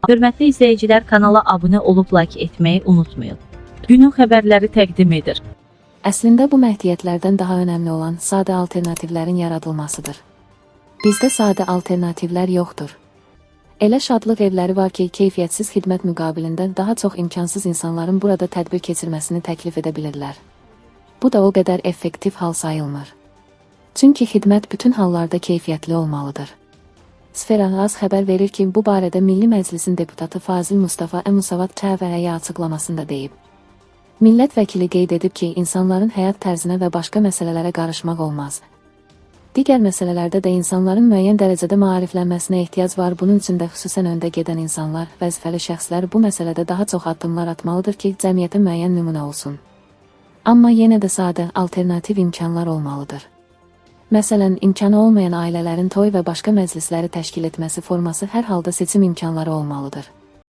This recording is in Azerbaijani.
Hörmətli izləyicilər, kanala abunə olub like etməyi unutmayın. Günün xəbərləri təqdim edir. Əslində bu məhdudiyyətlərdən daha önəmli olan sadə alternativlərin yaradılmasıdır. Bizdə sadə alternativlər yoxdur. Elə şadlıq evləri var ki, keyfiyyətsiz xidmət müqabilində daha çox imkansız insanların burada tədbir keçirməsini təklif edə bilirlər. Bu da o qədər effektiv hal sayılmır. Çünki xidmət bütün hallarda keyfiyyətli olmalıdır. Sfera Az xəbər verir ki, bu barədə Milli Məclisin deputatı Fazil Mustafa Musavat Çəvərəyə açıqlamasında deyib. Millət vəkili qeyd edib ki, insanların həyat tərzinə və başqa məsələlərə qarışmaq olmaz. Digər məsələlərdə də insanların müəyyən dərəcədə maariflənməsinə ehtiyac var. Bunun üçün də xüsusən öndə gedən insanlar, vəzifəli şəxslər bu məsələdə daha çox addımlar atmalıdır ki, cəmiyyətə müəyyən nümunə olsun. Amma yenə də sadə, alternativ imkanlar olmalıdır. Məsələn, imkanı olmayan ailələrin toy və başqa məclisləri təşkil etməsi forması hər halda seçim imkanları olmalıdır.